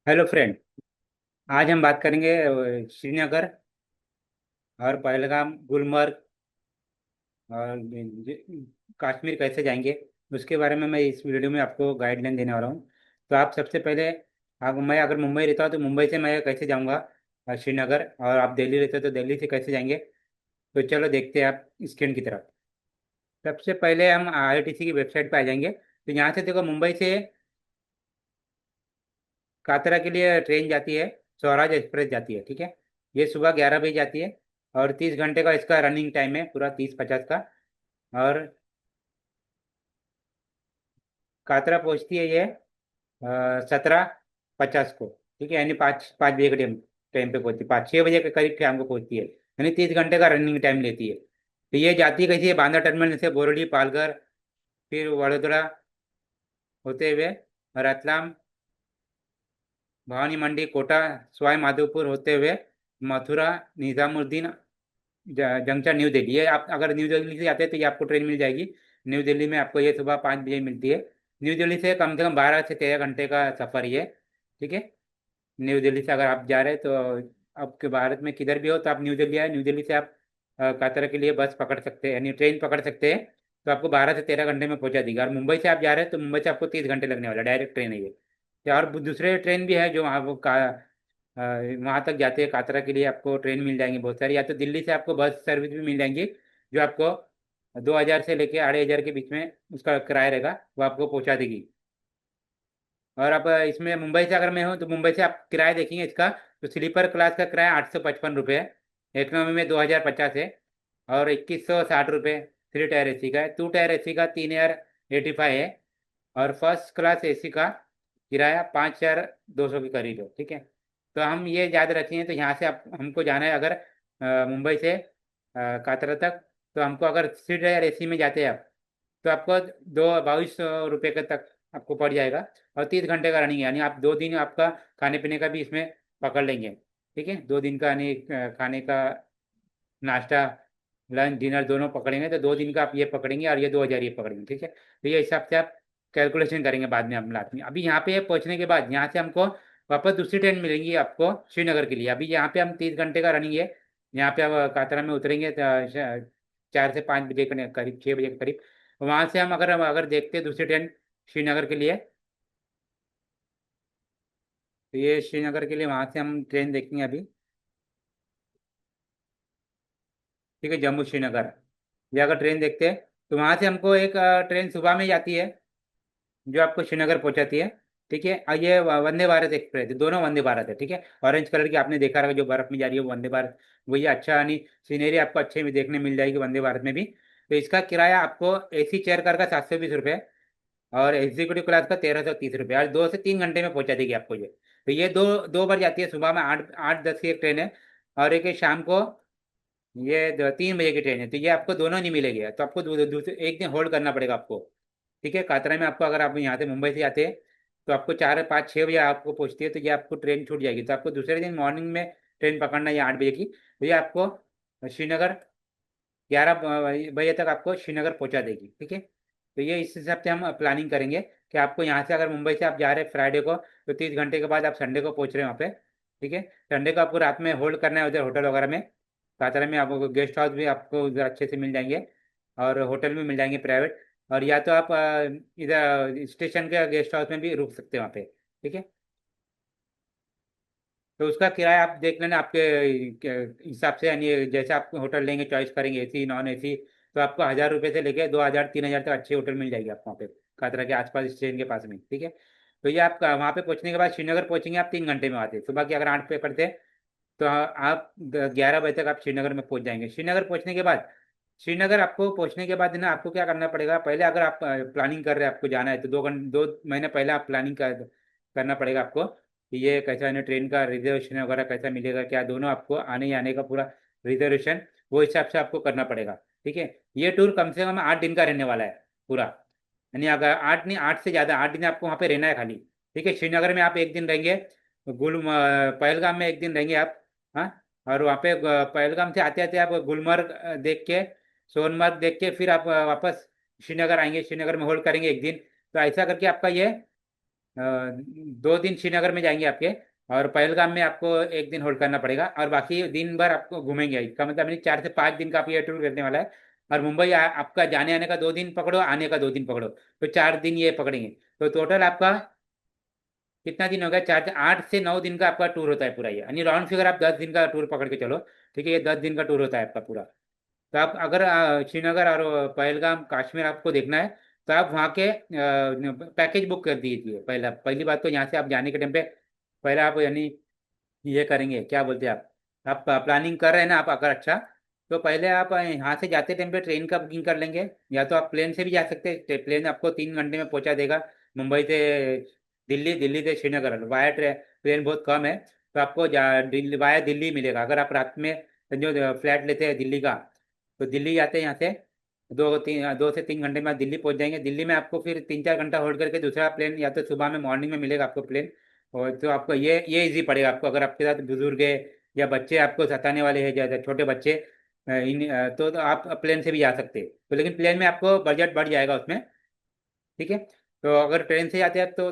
Hello friend. आज हम बात करेंगे श्रीनगर और पहलगाम, गुलमर्ग और कश्मीर कैसे जाएंगे उसके बारे में मैं इस वीडियो में आपको गाइडलाइन देने वाला हूँ। तो आप सबसे पहले, मैं अगर मुंबई रहता हूँ तो मुंबई से मैं कैसे जाऊँगा श्रीनगर, और आप दिल्ली रहते हो तो दिल्ली से कैसे जाएंगे। तो चलो देखते हैं आप स्क्रीन की तरफ। सबसे पहले हम आईआरटीसी की वेबसाइट पे आ जाएंगे। तो यहाँ से देखो, मुंबई से कातरा के लिए ट्रेन जाती है, स्वराज एक्सप्रेस जाती है, ठीक है। ये सुबह 11 बजे जाती है और 30 घंटे का इसका रनिंग टाइम है, पूरा 30-50 का। और कातरा पहुंचती है ये 17:50 को, ठीक है। यानी 5-5 बजे के टाइम टाइम पे पहुंचती है, 5-6 बजे के करीब शाम को पहुंचती है, यानी 30 घंटे का रनिंग टाइम लेती है। तो ये जाती कैसी है, बांद्रा टर्मिनल से बोरोली, पालघर, फिर वडोदरा होते हुए रतलाम, भवानी मंडी, कोटा, सवाई माधोपुर होते हुए मथुरा, निजामुद्दीन जंक्शन, न्यू दिल्ली। ये आप अगर न्यू दिल्ली से जाते हैं तो ये आपको ट्रेन मिल जाएगी। न्यू दिल्ली में आपको ये सुबह 5 बजे मिलती है। न्यू दिल्ली से कम 12 से 13 घंटे का सफ़र ही है, ठीक है। न्यू दिल्ली से अगर आप जा रहे हैं तो आपके भारत में किधर भी हो तो आप न्यू दिल्ली आए, न्यू दिल्ली से आप कातरा के लिए बस पकड़ सकते हैं, यानी ट्रेन पकड़ सकते हैं। तो आपको 12 से 13 घंटे में पहुंचा देगा। और मुंबई से आप जा रहे हैं तो मुंबई से आपको 30 घंटे लगने वाला, डायरेक्ट ट्रेन है ये। या और दूसरे ट्रेन भी है जो वहाँ वहाँ तक जाते हैं। कातरा के लिए आपको ट्रेन मिल जाएंगी बहुत सारी, या तो दिल्ली से आपको बस सर्विस भी मिल जाएंगी, जो आपको 2,000 से लेके 2,500 के बीच में उसका किराया रहेगा, वो आपको पहुंचा देगी। और अब इसमें मुंबई से अगर मैं हूँ तो मुंबई से आप किराया देखेंगे इसका, तो स्लीपर क्लास का किराया 855 रुपये है, इकोनॉमी में 2,050 है, और 2,160 रुपये थ्री टायर एसी का है। टू टायर एसी का 3,085 है, और फर्स्ट क्लास एसी का किराया 5,200 के करीब है, ठीक है। तो हम ये याद रखेंगे। तो यहाँ से आप हमको जाना है अगर मुंबई से कातरा तक, तो हमको अगर थ्री टायर एसी में जाते हैं आप, तो आपको 2200 रुपये के तक आपको पड़ जाएगा। और 30 घंटे का रनिंग है, यानी आप 2 दिन आपका खाने पीने का भी इसमें पकड़ लेंगे, ठीक है। 2 दिन का यानी खाने का, नाश्ता, लंच, डिनर दोनों पकड़ेंगे, तो 2 दिन का आप ये पकड़ेंगे और ये 2,000 ये पकड़ेंगे, ठीक है। तो ये हिसाब से आप कैलकुलेशन करेंगे बाद में हम लास्ट में। अभी यहाँ पे पहुँचने के बाद यहाँ से हमको वापस दूसरी ट्रेन मिलेंगी आपको श्रीनगर के लिए। अभी यहाँ पे हम 30 घंटे का रनिंग है। यहाँ पे आप कातरा में उतरेंगे तो 4 से 5 बजे के करीब, 6 बजे के करीब। वहाँ से हम अगर अगर देखते हैं दूसरी ट्रेन श्रीनगर के लिए, तो ये श्रीनगर के लिए वहाँ से हम ट्रेन देखेंगे अभी, ठीक है। जम्मू श्रीनगर ये अगर ट्रेन देखते हैं तो वहाँ से हमको एक ट्रेन सुबह में जाती है, जो आपको श्रीनगर पहुंचाती है, ठीक है। और ये वंदे भारत एक्सप्रेस है, दोनों वंदे भारत है, ठीक है। ऑरेंज कलर की आपने देखा होगा, जो बर्फ में जा रही है वो वंदे भारत, वही अच्छा, यानी सीनरी आपको अच्छे में देखने मिल जाएगी वंदे भारत में भी। तो इसका किराया आपको एसी चेयर कार का 720 रुपये, और एग्जीक्यूटिव क्लास का 1,330 रुपये, और 2 से 3 घंटे में पहुंचा देगी आपको ये। तो ये दो दो बार जाती है, सुबह में 8-8-10 की एक ट्रेन है, और एक है शाम को, ये 3 बजे की ट्रेन है। तो ये आपको दोनों नहीं मिलेगी, तो आपको दूसरे एक दिन होल्ड करना पड़ेगा आपको, ठीक है। कातरा में आपको, अगर आप यहाँ से मुंबई से आते हैं तो आपको 4-5-6 बजे आपको पहुँचती है, तो ये आपको ट्रेन छूट जाएगी। तो आपको दूसरे दिन मॉर्निंग में ट्रेन पकड़ना है 8 बजे की, तो ये आपको श्रीनगर 11 बजे तक आपको श्रीनगर पहुँचा देगी, ठीक है। तो ये इस हिसाब से हम प्लानिंग करेंगे कि आपको यहाँ से अगर मुंबई से आप जा रहे हैं फ्राइडे को, तो 30 घंटे के बाद आप संडे को पहुँच रहे हैं वहाँ पे, ठीक है। संडे को आपको रात में होल्ड करना है उधर होटल वगैरह में। कातरा में आपको गेस्ट हाउस भी आपको उधर अच्छे से मिल जाएंगे, और होटल भी मिल जाएंगे प्राइवेट। और या तो आप इधर स्टेशन के गेस्ट हाउस में भी रुक सकते हैं वहाँ पे, ठीक है। तो उसका किराया आप देख लेना आपके हिसाब से, यानी जैसे आप होटल लेंगे, चॉइस करेंगे एसी नॉन एसी, तो आपको 1,000 रुपये से लेके 2,000-3,000 तक अच्छे होटल मिल जाएगी आपको वहाँ पे, कातरा के आसपास स्टेशन के पास में, ठीक है। तो ये आप वहाँ पे पहुँचने के बाद श्रीनगर पहुँचेंगे आप 3 घंटे में आते, सुबह के अगर 8 पे पड़ते हैं तो आप 11 बजे तक आप श्रीनगर में पहुँच जाएंगे। श्रीनगर पहुँचने के बाद, श्रीनगर आपको पहुँचने के बाद ना आपको क्या करना पड़ेगा, पहले अगर आप प्लानिंग कर रहे हैं आपको जाना है तो 2 महीने पहले आप प्लानिंग करना पड़ेगा आपको कि ये कैसा है, ट्रेन का रिजर्वेशन वगैरह कैसा मिलेगा, क्या दोनों आपको आने आने का पूरा रिजर्वेशन, वो हिसाब से आपको करना पड़ेगा, ठीक है। ये टूर कम से कम 8 दिन का रहने वाला है पूरा, यानी अगर 8 नहीं, 8 से ज़्यादा, 8 दिन आपको वहाँ पे रहना है खाली, ठीक है। श्रीनगर में आप एक दिन रहेंगे, पहलगाम में एक दिन रहेंगे आप, हाँ। और वहाँ पे पहलगाम से आते आते आप गुलमर्ग देख के, सोनमर्ग देख के फिर आप वापस श्रीनगर आएंगे, श्रीनगर में होल्ड करेंगे एक दिन। तो ऐसा करके आपका ये 2 दिन श्रीनगर में जाएंगे आपके, और पहलगाम में आपको एक दिन होल्ड करना पड़ेगा, और बाकी दिन भर आपको घूमेंगे। इसका मतलब नहीं 4 से 5 दिन का आप ये टूर करने वाला है। और मुंबई आपका जाने आने का 2 दिन पकड़ो, आने का 2 दिन पकड़ो, तो 4 दिन ये पकड़ेंगे। तो टोटल आपका कितना दिन हो गया? 8 से 9 दिन का आपका टूर होता है पूरा ये, यानी राउंड फिगर आप 10 दिन का टूर पकड़ के चलो। ठीक है, ये 10 दिन का टूर होता है आपका पूरा। तो आप अगर श्रीनगर और पहलगाम कश्मीर आपको देखना है, तो आप वहाँ के पैकेज बुक कर दीजिए। पहली बात तो यहाँ से आप जाने के टाइम पे पहले आप यानी ये करेंगे, क्या बोलते हैं आप प्लानिंग कर रहे हैं ना आप, अगर अच्छा, तो पहले आप यहाँ से जाते टाइम पे ट्रेन का बुकिंग कर लेंगे। या तो आप प्लेन से भी जा सकते हैं, प्लेन आपको 3 घंटे में पहुँचा देगा मुंबई से दिल्ली, दिल्ली से श्रीनगर वाया ट्रेन बहुत कम है। तो आपको दिल्ली वाया दिल्ली मिलेगा। अगर आप रात में जो फ्लैट लेते हैं दिल्ली का, तो दिल्ली जाते हैं यहाँ से 2 से 3 घंटे में आप दिल्ली पहुंच जाएंगे। दिल्ली में आपको फिर 3-4 घंटा होल्ड करके दूसरा प्लेन या तो सुबह में मॉर्निंग में मिलेगा आपको प्लेन। और तो आपको ये इजी पड़ेगा आपको। अगर आपके साथ बुजुर्ग है या बच्चे आपको सताने वाले हैं, जैसे छोटे बच्चे, तो आप प्लेन से भी जा सकते हैं। तो लेकिन प्लेन में आपको बजट बढ़ जाएगा उसमें। ठीक है, तो अगर ट्रेन से जाते हैं तो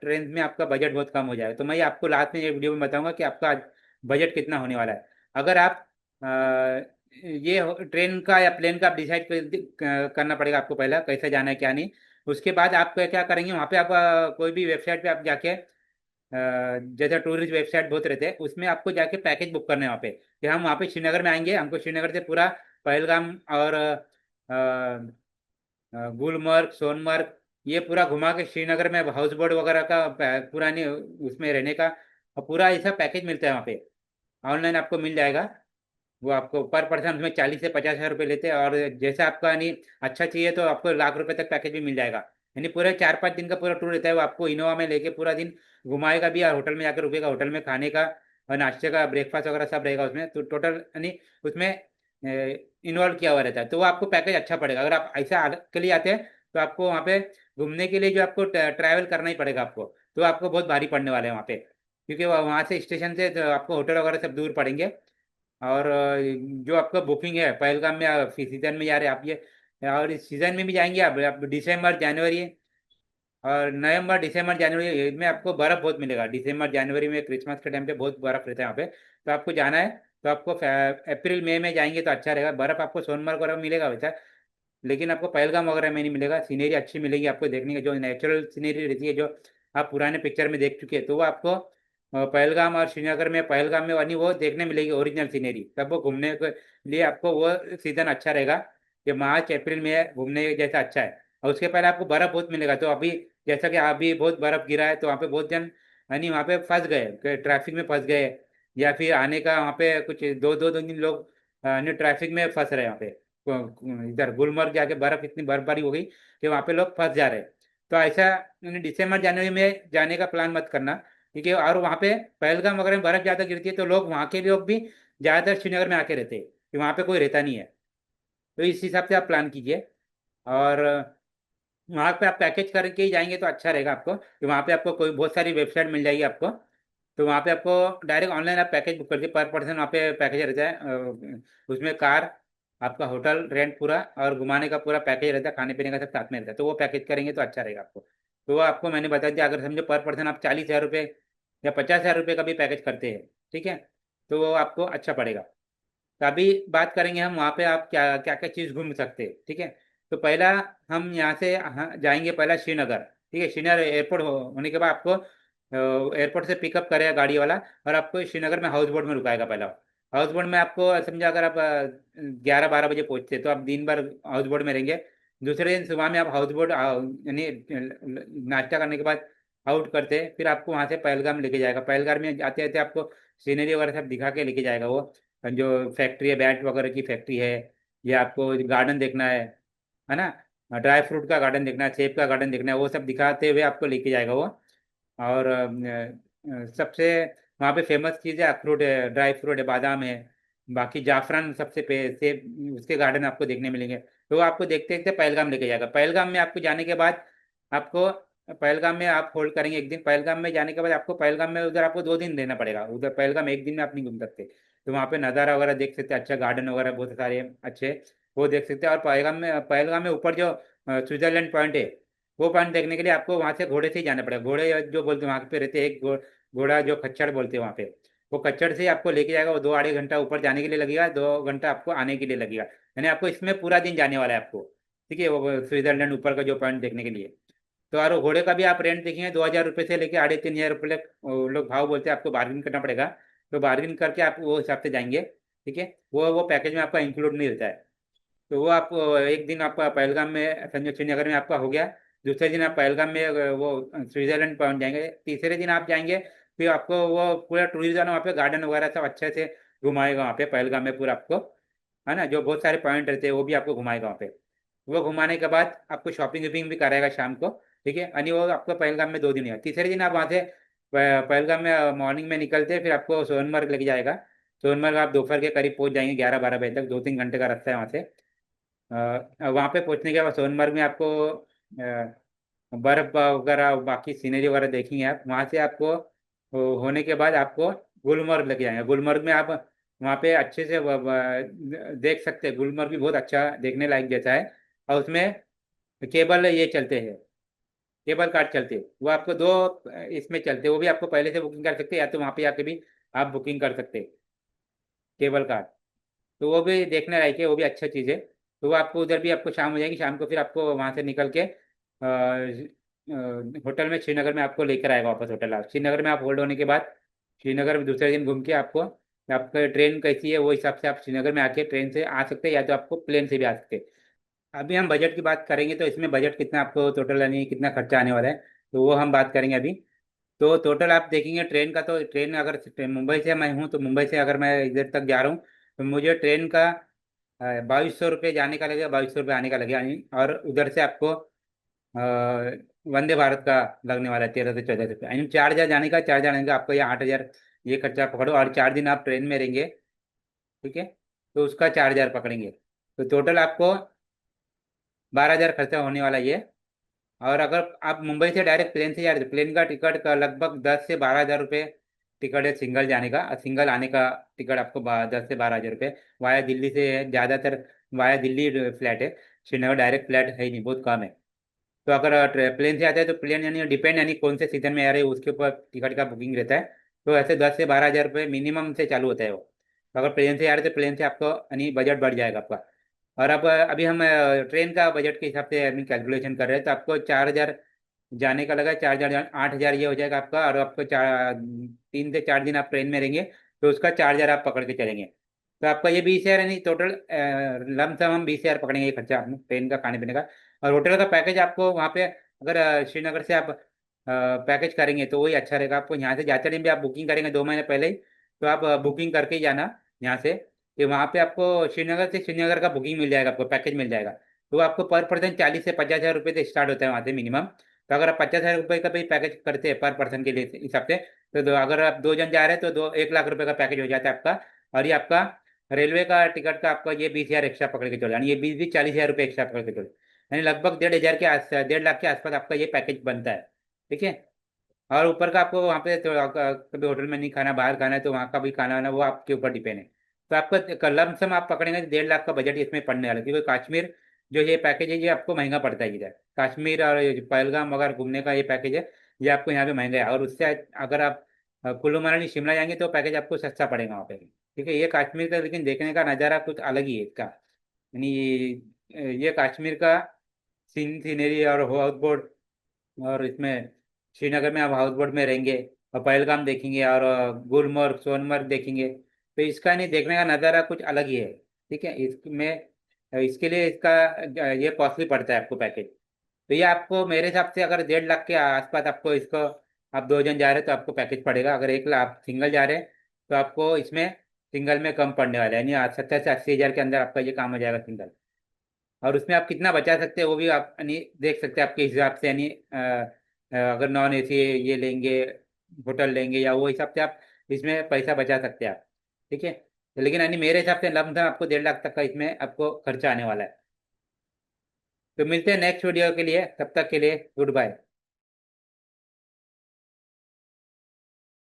ट्रेन में आपका बजट बहुत कम हो जाएगा। तो मैं आपको लास्ट में ये वीडियो में बताऊंगा कि आपका बजट कितना होने वाला है। अगर आप ट्रेन का या प्लेन का आप डिसाइड करना पड़ेगा आपको पहला, कैसे जाना है क्या नहीं। उसके बाद आप क्या करेंगे, वहाँ पे आप कोई भी वेबसाइट पे आप जाके जैसे टूरिस्ट वेबसाइट बहुत रहते हैं, उसमें आपको जाके पैकेज बुक करने हैं वहाँ पे, कि हम वहाँ पे श्रीनगर में आएंगे, हमको श्रीनगर से पूरा पहलगाम और गुलमर्ग, सोनमर्ग, ये पूरा घुमा के श्रीनगर में हाउस बोट वगैरह का पुरानी उसमें रहने का पूरा ऐसा पैकेज मिलता है वहाँ पे। ऑनलाइन आपको मिल जाएगा। वो आपको पर पर्सन उसमें 40 से 50 हज़ार रुपये लेते हैं। और जैसे आपका यानी अच्छा चाहिए तो आपको लाख रुपए तक पैकेज भी मिल जाएगा। यानी पूरे 4-5 दिन का पूरा टूर रहता है। वो आपको इनोवा में लेके पूरा दिन घुमाएगा भी, और होटल में जाकर रुकेगा, होटल में खाने का और नाश्ते का ब्रेकफास्ट वगैरह सब रहेगा उसमें। तो टोटल यानी उसमें इन्वॉल्व किया हुआ रहता है। तो वो आपको पैकेज अच्छा पड़ेगा। अगर आप ऐसा के लिए आते हैं, तो आपको वहाँ पे घूमने के लिए जो आपको ट्रैवल करना ही पड़ेगा आपको, तो आपको बहुत भारी पड़ने वाले हैं वहाँ पे, क्योंकि वहाँ से स्टेशन से तो आपको होटल वगैरह सब दूर पड़ेंगे। और जो आपका बुकिंग है पहलगाम में, सीजन में जा रहे हैं आप ये, और इस सीजन में भी जाएंगे आप दिसंबर जनवरी और नवंबर दिसंबर जनवरी में आपको बर्फ बहुत मिलेगा। दिसंबर जनवरी में क्रिसमस के टाइम पे बहुत बर्फ रहता है यहाँ पे। तो आपको जाना है, तो आपको अप्रैल मई में जाएंगे तो अच्छा रहेगा। बर्फ आपको सोनमर्ग वगैरह में मिलेगा वैसा, लेकिन आपको पहलगाम वगैरह में नहीं मिलेगा। सीनरी अच्छी मिलेगी आपको देखने की, जो नेचुरल सीनरी रहती है, जो आप पुराने पिक्चर में देख चुके हैं, तो वो आपको पहलगाम और श्रीनगर में, पहलगाम में वही वो देखने मिलेगी ओरिजिनल सीनरी। तब वो घूमने के लिए आपको वो सीजन अच्छा रहेगा, कि मार्च अप्रैल में घूमने जैसा अच्छा है। और उसके पहले आपको बर्फ बहुत मिलेगा। तो अभी जैसा कि अभी बहुत बर्फ गिरा है, तो वहाँ पे बहुत जन यानी वहाँ पे फंस गए, ट्रैफिक में फंस गए, या फिर आने का वहाँ पे कुछ दो दो दो दिन लोग ट्रैफिक में फंस रहे हैं वहाँ पे। इधर गुलमर्ग जाके बर्फ इतनी बर्फबारी हो गई कि वहाँ पे लोग फंस जा रहे हैं। तो ऐसा यानी दिसंबर जनवरी में जाने का प्लान मत करना, क्योंकि और वहाँ पे पहलगाम वगैरह में बर्फ ज़्यादा गिरती है, तो लोग वहाँ के लोग भी ज़्यादातर श्रीनगर में आके रहते हैं, कि वहाँ पे कोई रहता नहीं है। तो इस हिसाब से आप प्लान कीजिए। और वहाँ पे आप पैकेज करके ही जाएंगे तो अच्छा रहेगा आपको, कि वहाँ पे आपको कोई बहुत सारी वेबसाइट मिल जाएगी आपको। तो वहाँ पे आपको डायरेक्ट ऑनलाइन आप पैकेज बुक कर दिए, पर पर्सन वहाँ पे पैकेज रहता है। उसमें कार, आपका होटल रेंट पूरा और घुमाने का पूरा पैकेज रहता है, खाने पीने का सब साथ में रहता है। तो वो पैकेज करेंगे तो अच्छा रहेगा आपको। तो वो आपको मैंने बता दिया। अगर समझो पर पर्सन आप 40 हज़ार रुपये या 50 हज़ार रुपये का भी पैकेज करते हैं, ठीक है, तो वो आपको अच्छा पड़ेगा। तो अभी बात करेंगे हम वहाँ पे आप क्या क्या क्या चीज़ घूम सकते हैं। ठीक है, तो पहला हम यहाँ से जाएंगे पहला श्रीनगर। ठीक है, श्रीनगर एयरपोर्ट होने के बाद आपको एयरपोर्ट से पिकअप करेगा गाड़ी वाला, और आपको श्रीनगर में हाउस बोट में रुकाएगा पहला। हाउस बोट में आपको समझा, अगर आप 11-12 बजे पहुँचते हैं, तो आप दिन भर हाउस बोट में रहेंगे। दूसरे दिन सुबह में आप हाउस बोट यानी नाश्ता करने के बाद आउट करते हैं, फिर आपको वहाँ से पहलगाम लेके जाएगा। पहलगाम में आते आते आपको सीनरी वगैरह सब दिखा के लेके जाएगा वो, जो फैक्ट्री है, बैट वगैरह की फैक्ट्री है, या आपको गार्डन देखना है ना, ड्राई फ्रूट का गार्डन देखना है, सेब का गार्डन देखना है, वो सब दिखाते हुए आपको लेके जाएगा वो। और सबसे वहाँ पे फेमस चीज़ है अखरोट है, ड्राई फ्रूट है, बादाम है, बाकी जाफरान सबसे सेब उसके गार्डन आपको देखने मिलेंगे। तो वो आपको देखते देखते पहलगाम लेके जाएगा। पहलगाम में आपको जाने के बाद आपको पहलगाम में आप होल्ड करेंगे एक दिन। पहलगाम में जाने के बाद आपको पहलगाम में उधर आपको 2 दिन रहना पड़ेगा। उधर पहलगाम एक दिन में आप नहीं घूम सकते। तो वहाँ पे नज़ारा वगैरह देख सकते हैं, अच्छा गार्डन वगैरह बहुत सारे अच्छे, वो देख सकते हैं। और पहलगाम में ऊपर जो स्विट्जरलैंड पॉइंट है, वो पॉइंट देखने के लिए आपको वहां से घोड़े से ही जाना पड़ेगा। घोड़े जो बोलते हैं वहां पे रहते हैं, एक घोड़ा जो खच्चर बोलते हैं वहां पे, वो खच्चर से आपको लेके जाएगा। वो 2 2.5 घंटा ऊपर जाने के लिए लगेगा, 2 घंटा आपको आने के लिए लगेगा। यानी आपको इसमें पूरा दिन जाने वाला है आपको। ठीक है, वो स्विट्जरलैंड ऊपर का जो पॉइंट देखने के लिए। तो और घोड़े का भी आप रेंट देखेंगे, 2,000 रुपये से लेके 3,500 रुपये तक वो लोग भाव बोलते हैं। आपको बार्गेन करना पड़ेगा। तो बार्गेन करके आप वो हिसाब से जाएंगे। ठीक है, वो पैकेज में आपका इंक्लूड नहीं रहता है। तो वो आप एक दिन आपका पहलगाम में, समझो श्रीनगर में आपका हो गया। दूसरे दिन आप पहलगाम में वो स्विट्जरलैंड पहुंच जाएंगे। तीसरे दिन आप जाएंगे, फिर आपको वो पूरा टूरिज्म वहाँ पे गार्डन वगैरह सब अच्छे से घुमाएगा वहाँ पे पहलगाम में पूरा आपको। है ना, जो बहुत सारे पॉइंट रहते हैं वो भी आपको घुमाएगा वहाँ पे। वो घुमाने के बाद आपको शॉपिंग वॉपिंग भी कराएगा शाम को। ठीक है, यानी वो आपको पहलगाम में 2 दिन है। तीसरे दिन आप वहाँ से पहलगाम में मॉर्निंग में निकलते हैं, फिर आपको सोनमर्ग लेके जाएगा। सोनमर्ग आप दोपहर के करीब पहुंच जाएंगे, 11 12 बजे तक, 2 3 घंटे का रास्ता है वहाँ से। वहाँ पे पहुंचने के बाद सोनमर्ग में आपको बर्फ वगैरह बाकी सीनरी वगैरह देखेंगे आप वहाँ से। आपको होने के बाद आपको गुलमर्ग लग जाएंगे। गुलमर्ग में आप वहाँ पे अच्छे से देख सकते हैं। गुलमर्ग भी बहुत अच्छा देखने लायक जैसा है। और उसमें केबल ये चलते हैं, केबल कार चलते हैं। वो आपको इसमें चलते हैं। वो भी आपको पहले से बुकिंग कर सकते हैं, या तो वहाँ पे आके भी आप बुकिंग कर सकते हैं केबल कार। तो वो भी देखने लायक है, वो भी अच्छा चीज़ है। तो वो आपको उधर भी आपको शाम हो जाएगी। शाम को फिर आपको वहाँ से निकल के होटल में, श्रीनगर में आपको लेकर आएगा वापस होटल। आप श्रीनगर में आप होल्ड होने के बाद श्रीनगर में दूसरे दिन घूम के आपको, आपका ट्रेन कैसी है वो हिसाब से आप श्रीनगर में आके ट्रेन से आ सकते हैं, या तो आपको प्लेन से भी आ सकते हैं। अभी हम बजट की बात करेंगे, तो इसमें बजट कितना आपको टोटल, यानी कितना खर्चा आने वाला है, तो वो हम बात करेंगे अभी। तो टोटल आप देखेंगे ट्रेन का, तो ट्रेन अगर मुंबई से मैं हूँ, तो मुंबई से अगर मैं इधर तक जा रहा हूँ, तो मुझे ट्रेन का 2,200 रुपये जाने का लगेगा, 2,200 रुपये आने का लगेगा। और उधर से आपको वंदे भारत का लगने वाला है 13 से 14 रुपये। यानी 4,000 जाने का, 4,000 आने का, आपको ये 8,000 ये खर्चा पकड़ो। और 4 दिन आप ट्रेन में रहेंगे। ठीक है, तो उसका 4,000 पकड़ेंगे। तो टोटल आपको 12,000 खर्चा होने वाला ये। और अगर आप मुंबई से डायरेक्ट प्लेन से जा रहे, तो प्लेन का टिकट का लगभग 10 से 12,000 रुपये टिकट है सिंगल जाने का। और सिंगल आने का टिकट आपको 10 से 12,000 रुपये। वाया दिल्ली से है ज़्यादातर, वाया दिल्ली फ्लैट है। श्रीनगर डायरेक्ट फ्लैट है ही नहीं, बहुत कम है। तो अगर प्लेन से आते हैं, तो प्लेन यानी डिपेंड, यानी कौन से सीजन में आ रहे हैं उसके ऊपर टिकट का बुकिंग रहता है। तो ऐसे 10 से 12,000 रुपये मिनिमम से चालू होता है वो। तो अगर प्लेन से आ रहे हैं, तो प्लेन से आपको यानी बजट बढ़ जाएगा आपका। और अब अभी हम ट्रेन का बजट के हिसाब से अभी कैलकुलेशन कर रहे हैं, तो आपको 4,000 जाने का लगा, 4,000 8,000 ये हो जाएगा आपका। और आपको 3 से 4 दिन आप ट्रेन में रहेंगे, तो उसका 4,000 आप पकड़ के चलेंगे। तो आपका ये 20,000, यानी टोटल लमसम हम 20,000 पकड़ेंगे ये खर्चा आपने ट्रेन का, खाने पीने का। और होटल का पैकेज आपको वहाँ पे, अगर श्रीनगर से आप पैकेज करेंगे तो वही अच्छा रहेगा। आपको यहाँ से जाते टाइम भी आप बुकिंग करेंगे 2 महीने पहले ही, तो आप बुकिंग करके ही जाना यहाँ से। तो वहाँ पे आपको श्रीनगर से, श्रीनगर का बुकिंग मिल जाएगा, आपको पैकेज मिल जाएगा। तो आपको पर पर्सन 40 से 50 हज़ार रुपये से स्टार्ट होता है वहाँ से मिनिमम। तो अगर आप 50 हज़ार रुपये का भी पैकेज करते हैं पर पर्सन के लिए हिसाब से, तो अगर आप 2 जन जा रहे हैं, तो 1 लाख रुपए का पैकेज हो जाता है आपका। और ये आपका रेलवे का टिकट का आपका ये 20,000 एक्स्ट्रा पकड़ के चलो, यानी ये 20 20 40 हज़ार रुपये एक्स्ट्रा पकड़ के चलो। यानी लगभग 1,500 के 1,50,000 के आसपास आपका ये पैकेज बनता है। ठीक है। और ऊपर का आपको वहाँ पे तो कभी होटल में नहीं खाना, बाहर खाना है, तो वहाँ का भी खाना ना वो आपके ऊपर डिपेंड है। तो आपका लमसम आप पकड़ेंगे तो 1,50,000 का बजट इसमें पड़ने वाला है। क्योंकि कश्मीर जो ये पैकेज है, ये आपको महंगा पड़ता है इधर। कश्मीर और ये जो पहलगाम वगैरह घूमने का ये पैकेज है, ये आपको यहाँ पे महंगा है। और उससे अगर आप कुल्लू मनाली शिमला जाएंगे, तो पैकेज आपको सस्ता पड़ेगा वहाँ पे। ठीक है, ये कश्मीर का लेकिन देखने का नज़ारा कुछ अलग ही है इसका। यानी ये कश्मीर का सीनरी और हाउस बोट, और इसमें श्रीनगर में आप हाउस बोट में रहेंगे, और पहलगाम देखेंगे, और गुलमर्ग सोनमर्ग देखेंगे। तो इसका नहीं देखने का नज़ारा कुछ अलग ही है। ठीक है, इसमें इसके लिए इसका ये कॉस्टली पड़ता है आपको पैकेज। तो ये आपको मेरे हिसाब से अगर 1,50,000 के आसपास आपको इसको, आप 2 जन जा रहे हैं तो आपको पैकेज पड़ेगा। अगर 1 लाख आप सिंगल जा रहे हैं, तो आपको इसमें सिंगल में कम पड़ने वाला है। यानी 70 से 80 हज़ार के अंदर आपका ये काम हो जाएगा सिंगल। और उसमें आप कितना बचा सकते हैं वो भी आप यानी देख सकते हैं आपके हिसाब से। यानी अगर नॉन एसी ये लेंगे, होटल लेंगे, या वो हिसाब से आप इसमें पैसा बचा सकते हैं आप। ठीक है, तो लेकिन यानी मेरे हिसाब से लमसम आपको 1,50,000 तक का इसमें आपको खर्चा आने वाला है। तो मिलते हैं नेक्स्ट वीडियो के लिए, तब तक के लिए गुड बाय।